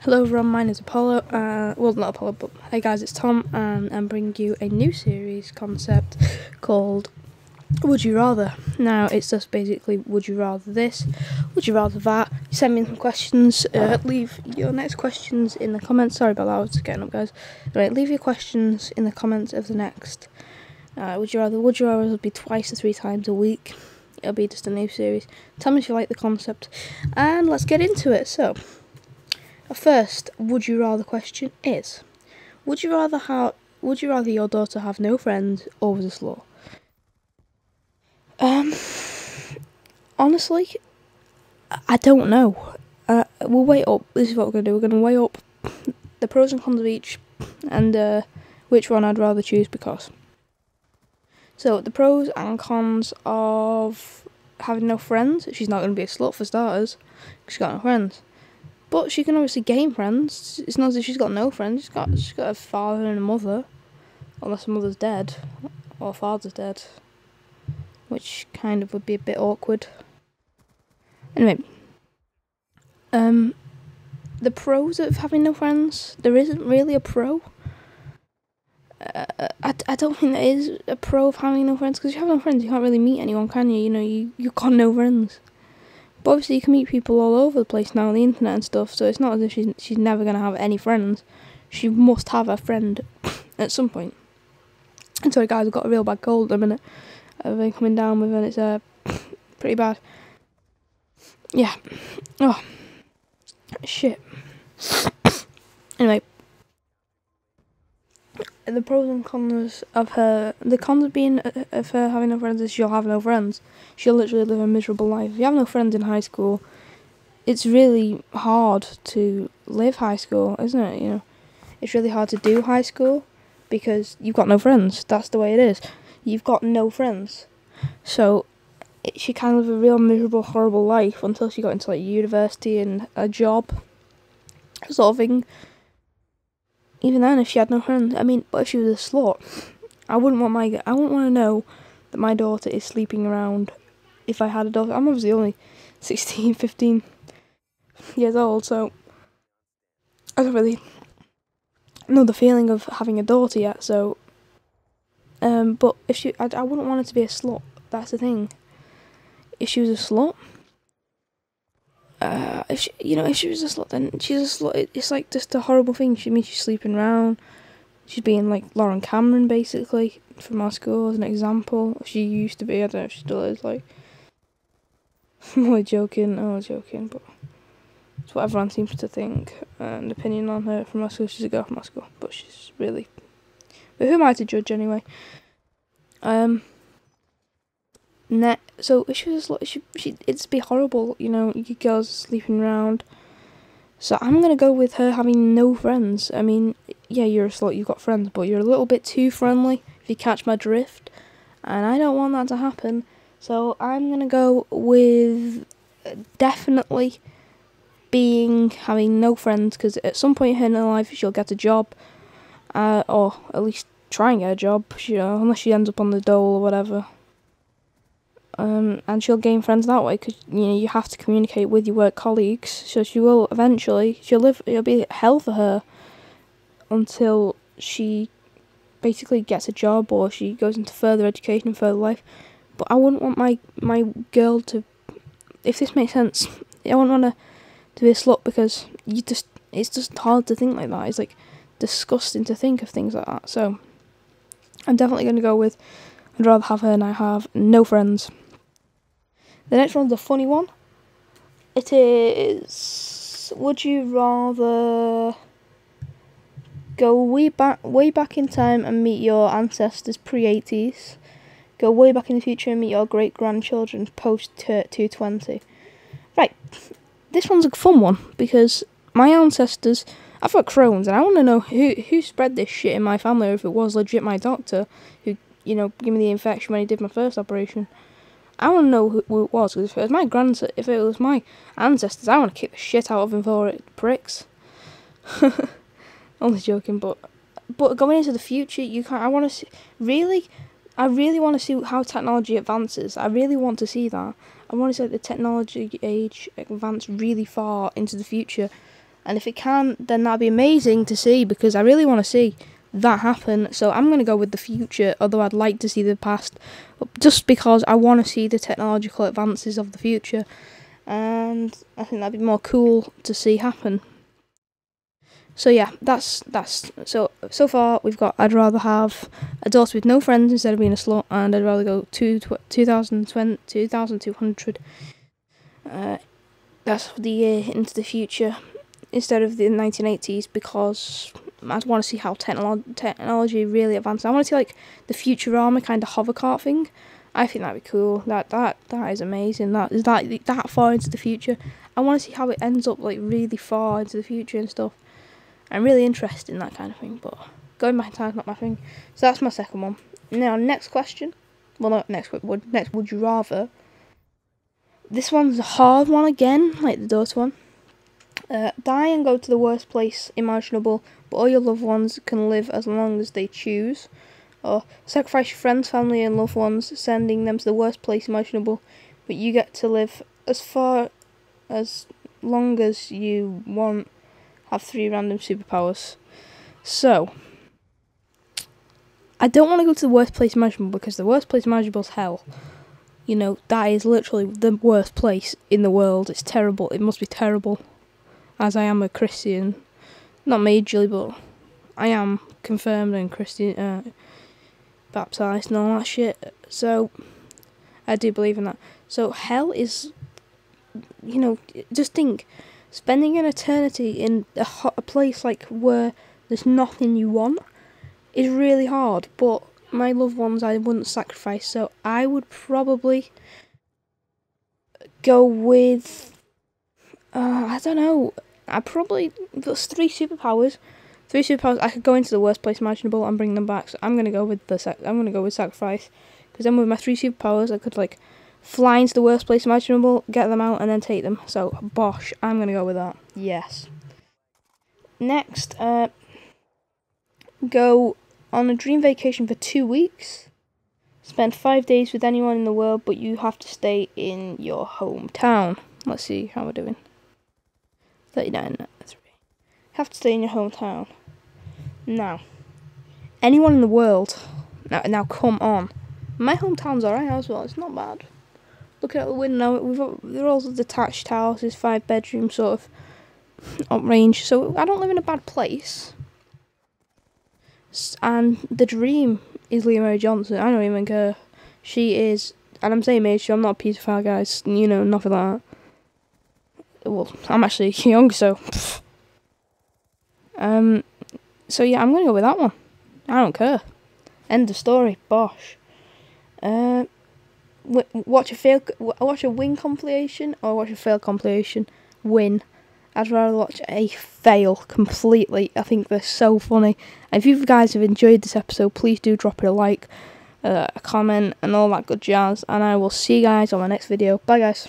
Hello everyone, my name is Apollo, well not Apollo, but hey guys, it's Tom, and I'm bringing you a new series concept called Would You Rather. Now, it's just basically, would you rather this, would you rather that? You send me some questions, leave your next questions in the comments. Sorry about that, I was just getting up, guys. Right, leave your questions in the comments of the next would you rather will be twice to 3 times a week. It'll be just a new series. Tell me if you like the concept, and let's get into it. So, our first would you rather question is: Would you rather your daughter have no friends or was a slut? Honestly, I don't know. We'll weigh up. This is what we're gonna do. We're gonna weigh up the pros and cons of each, and which one I'd rather choose because. So the pros and cons of having no friends. She's not gonna be a slut for starters. She's got no friends. But she can obviously gain friends. It's not as if she's got no friends. She's got a father and a mother. Unless her mother's dead. Or father's dead. Which kind of would be a bit awkward. Anyway. The pros of having no friends. There isn't really a pro. I don't think there is a pro of having no friends. Because if you have no friends, you can't really meet anyone, can you? You know, you got no friends. But obviously you can meet people all over the place now on the internet and stuff, so it's not as if she's never going to have any friends. She must have a friend at some point. And sorry guys, I've got a real bad cold at the minute. I've been coming down with it, and it's pretty bad. Yeah. Oh. Shit. Anyway. The pros and cons of her... The cons of her having no friends is she'll have no friends. She'll literally live a miserable life. If you have no friends in high school, it's really hard to live high school, isn't it? You know, it's really hard to do high school because you've got no friends. That's the way it is. You've got no friends. So she can live a real miserable, horrible life until she got into like university and a job sort of thing. Even then, if she had no friends, I mean, but if she was a slut, I wouldn't want to know that my daughter is sleeping around. If I had a daughter, I'm obviously only 16, 15 years old, so I don't really know the feeling of having a daughter yet. So, but if I wouldn't want her to be a slut. That's the thing. If she was a slut, if she was a slut, then she's a slut. It's like just a horrible thing. She's sleeping around. She's being like Lauren Cameron, basically, from our school as an example. She used to be. I don't know if she still is. Like, I'm only joking. But it's what everyone seems to think. An opinion on her from our school. She's a girl from our school, but she's really. But who am I to judge anyway? So if she was like, it'd be horrible, you know. You girls sleeping around. So I'm gonna go with her having no friends. I mean, yeah, you're a slut, you've got friends, but you're a little bit too friendly, if you catch my drift. And I don't want that to happen. So I'm gonna go with definitely having no friends, because at some point in her life she'll get a job, or at least try and get a job, unless she ends up on the dole or whatever. And she'll gain friends that way, because you have to communicate with your work colleagues. So she will eventually. It'll be hell for her until she basically gets a job or she goes into further education and further life. But I wouldn't want my girl to, if this makes sense, I wouldn't want her to be a slut, because it's just hard to think like that. It's like disgusting to think of things like that. So I'm definitely going to go with, I'd rather have her and I have no friends. The next one's a funny one. It is, would you rather go way back in time and meet your ancestors pre-80s, go way back in the future and meet your great-grandchildren post-220? Right, this one's a fun one, because my ancestors, I've got Crohn's, and I want to know who spread this shit in my family, or if it was legit my doctor who, gave me the infection when he did my first operation. I want to know who it was, because if it was my ancestors, I want to kick the shit out of them for it, pricks. Only joking, but going into the future, I really want to see how technology advances. I really want to see that. I want to see the technology age advance really far into the future, And if it can, then that'd be amazing to see, because I really want to see that happen. So I'm going to go with the future, although I'd like to see the past, just because I want to see the technological advances of the future, and I think that'd be more cool to see happen. So yeah, that's so far we've got I'd rather have a daughter with no friends instead of being a slut, and I'd rather go 2200. That's the year into the future instead of the 1980s, because I want to see how technology really advances. I want to see like the Futurama kind of hover cart thing. I think that'd be cool. That is amazing. That is that far into the future. I want to see how it ends up, like really far into the future and stuff. I'm really interested in that kind of thing, but going back in time is not my thing. So that's my second one. Now, next question. Well, not next. Would you rather? This one's a hard one again, like the daughter one. Die and go to the worst place imaginable, but all your loved ones can live as long as they choose. Or sacrifice your friends, family, and loved ones, sending them to the worst place imaginable, but you get to live as far as long as you want. Have 3 random superpowers. So, I don't want to go to the worst place imaginable, because the worst place imaginable is hell. You know, that is literally the worst place in the world. It's terrible. It must be terrible. As I am a Christian. Not majorly, but I am confirmed and Christian, baptised and all that shit. So, I do believe in that. So, hell is, you know, just think, spending an eternity in a place like where there's nothing you want is really hard, but my loved ones I wouldn't sacrifice, so I would probably go with, I don't know, there's 3 superpowers. 3 superpowers, I could go into the worst place imaginable and bring them back, so I'm going to go with sacrifice, because then with my 3 superpowers I could like fly into the worst place imaginable, get them out, and then take them. So, bosh, I'm going to go with that. Yes. Next, go on a dream vacation for 2 weeks. Spend 5 days with anyone in the world, but you have to stay in your hometown. Let's see how we're doing. 39, 3. Have to stay in your hometown. Now, anyone in the world. Now come on. My hometown's alright as well. It's not bad. Looking out the window, they're all detached houses, 5 bedrooms, sort of up range. So I don't live in a bad place. And the dream is Leah Mary Johnson. I don't even care. She is, and I'm saying age, so I'm not a paedophile, guys. You know, nothing like that. Well, I'm actually young, so. So yeah, I'm gonna go with that one. I don't care. End of story. Bosh. Watch a win compilation or watch a fail compilation. Win. I'd rather watch a fail completely. I think they're so funny. And if you guys have enjoyed this episode, please do drop it a like, a comment, and all that good jazz. And I will see you guys on my next video. Bye, guys.